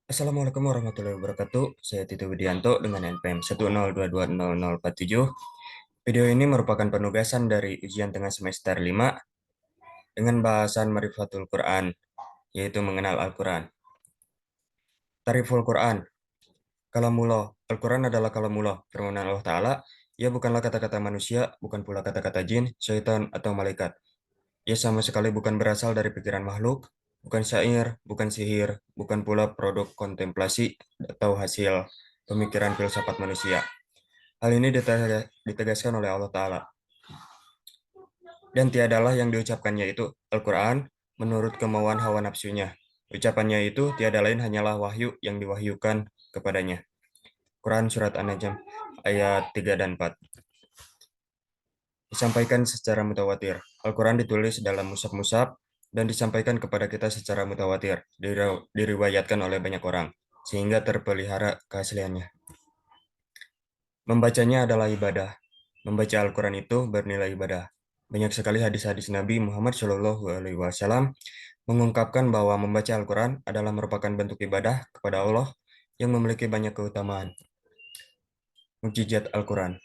Assalamualaikum warahmatullahi wabarakatuh. Saya Tito Widianto dengan NPM 102200047. Video ini merupakan penugasan dari ujian tengah semester 5 dengan bahasan Marifatul Quran, yaitu mengenal Al-Quran. Tariful Quran. Kalamullah. Al-Quran adalah kalamullah, firman Allah Ta'ala. Ia bukanlah kata-kata manusia, bukan pula kata-kata jin, syaitan, atau malaikat. Ia sama sekali bukan berasal dari pikiran makhluk, bukan syair, bukan sihir, bukan pula produk kontemplasi atau hasil pemikiran filsafat manusia. Hal ini ditegaskan oleh Allah Ta'ala. Dan tiadalah yang diucapkannya itu Al-Quran menurut kemauan hawa nafsunya. Ucapannya itu tiada lain hanyalah wahyu yang diwahyukan kepadanya. Quran Surat An-Najm ayat 3 dan 4. Disampaikan secara mutawatir. Al-Quran ditulis dalam mushaf-mushaf dan disampaikan kepada kita secara mutawatir, diriwayatkan oleh banyak orang, sehingga terpelihara keasliannya. Membacanya adalah ibadah. Membaca Al-Quran itu bernilai ibadah. Banyak sekali hadis-hadis Nabi Muhammad SAW mengungkapkan bahwa membaca Al-Quran adalah merupakan bentuk ibadah kepada Allah yang memiliki banyak keutamaan. Mukjizat Al-Quran.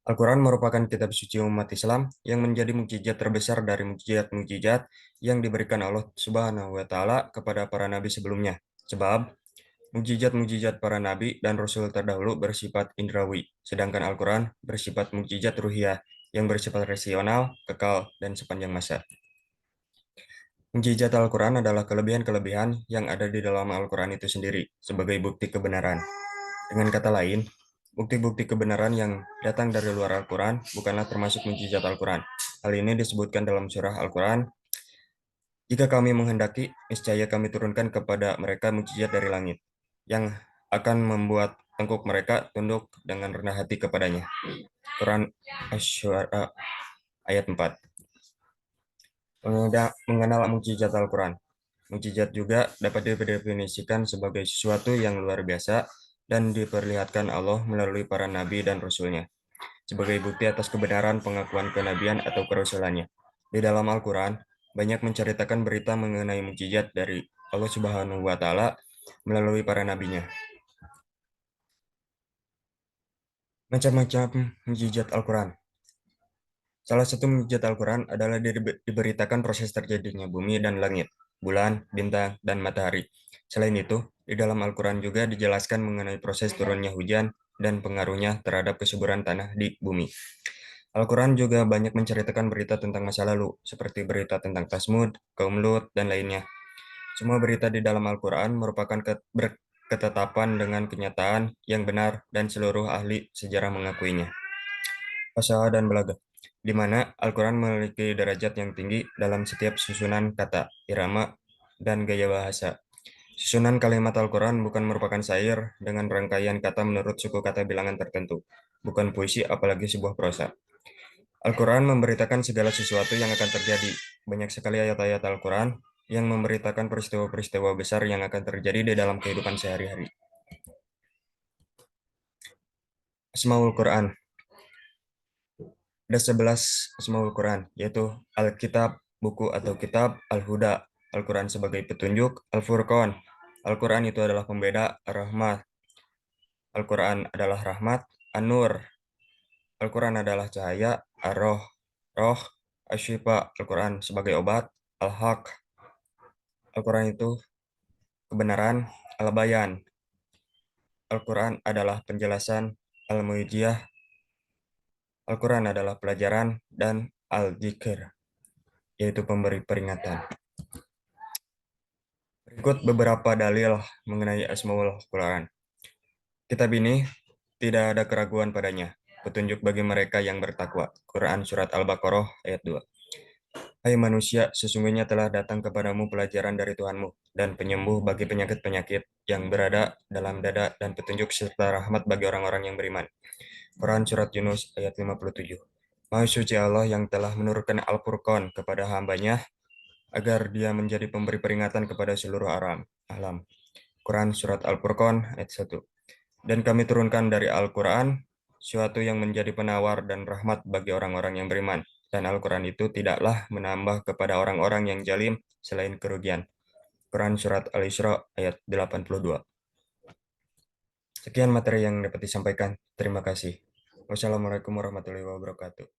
Al-Quran merupakan kitab suci umat Islam yang menjadi mukjizat terbesar dari mukjizat-mukjizat yang diberikan Allah Subhanahu wa Ta'ala kepada para nabi sebelumnya. Sebab mukjizat-mukjizat para nabi dan rasul terdahulu bersifat indrawi, sedangkan Al-Quran bersifat mukjizat ruhiyah yang bersifat rasional, kekal, dan sepanjang masa. Mukjizat Al-Quran adalah kelebihan-kelebihan yang ada di dalam Al-Quran itu sendiri sebagai bukti kebenaran. Dengan kata lain, bukti-bukti kebenaran yang datang dari luar Al-Quran bukanlah termasuk mukjizat Al-Quran. Hal ini disebutkan dalam surah Al-Quran. Jika kami menghendaki, niscaya kami turunkan kepada mereka mukjizat dari langit, yang akan membuat tengkuk mereka tunduk dengan rendah hati kepadanya. Quran Asy-Syu'ara ayat 4. Mengenal mukjizat Al-Quran. Mukjizat juga dapat didefinisikan sebagai sesuatu yang luar biasa dan diperlihatkan Allah melalui para nabi dan rasulnya, sebagai bukti atas kebenaran pengakuan kenabian atau kerasulannya. Di dalam Al-Quran, banyak menceritakan berita mengenai mukjizat dari Allah Subhanahu wa Ta'ala melalui para nabinya. Macam-macam mukjizat Al-Quran. Salah satu mukjizat Al-Quran adalah diberitakan proses terjadinya bumi dan langit, bulan, bintang, dan matahari. Selain itu, di dalam Al-Quran juga dijelaskan mengenai proses turunnya hujan dan pengaruhnya terhadap kesuburan tanah di bumi. Al-Quran juga banyak menceritakan berita tentang masa lalu, seperti berita tentang Tasmud, kaum Lut, dan lainnya. Semua berita di dalam Al-Quran merupakan ketetapan dengan kenyataan yang benar dan seluruh ahli sejarah mengakuinya. Fasaha dan balaghah, di mana Al-Quran memiliki derajat yang tinggi dalam setiap susunan kata, irama, dan gaya bahasa. Susunan kalimat Al-Quran bukan merupakan syair dengan rangkaian kata menurut suku kata bilangan tertentu, bukan puisi apalagi sebuah prosa. Al-Quran memberitakan segala sesuatu yang akan terjadi. Banyak sekali ayat-ayat Al-Quran yang memberitakan peristiwa-peristiwa besar yang akan terjadi di dalam kehidupan sehari-hari. Asmaul Quran. Ada 11 Asmaul Quran, yaitu Alkitab, buku atau kitab, Al-Huda, Al-Quran sebagai petunjuk, Al-Furqan, Al-Quran itu adalah pembeda, Ar-Rahmat, Al-Quran adalah rahmat, An-Nur, Al-Quran adalah cahaya, Ar-Roh, Roh, Asy-Syifa, Al-Quran sebagai obat, Al-Haq, Al-Quran itu kebenaran, Al-Bayan, Al-Quran adalah penjelasan, Al-Mu'jizah, Al-Quran adalah pelajaran, dan Al-Dzikr, yaitu pemberi peringatan. Berikut beberapa dalil mengenai Asmaul Quran. Kitab ini tidak ada keraguan padanya, petunjuk bagi mereka yang bertakwa. Quran Surat Al-Baqarah ayat 2. Hai manusia, sesungguhnya telah datang kepadamu pelajaran dari Tuhanmu, dan penyembuh bagi penyakit-penyakit yang berada dalam dada, dan petunjuk serta rahmat bagi orang-orang yang beriman. Quran Surat Yunus ayat 57. Maha suci Allah yang telah menurunkan Al-Furqan kepada hambanya, agar dia menjadi pemberi peringatan kepada seluruh alam. Quran Surat Al-Furqan ayat 1. Dan kami turunkan dari Al-Quran suatu yang menjadi penawar dan rahmat bagi orang-orang yang beriman. Dan Al-Quran itu tidaklah menambah kepada orang-orang yang jalim selain kerugian. Quran Surat Al-Isra ayat 82. Sekian materi yang dapat disampaikan. Terima kasih. Wassalamualaikum warahmatullahi wabarakatuh.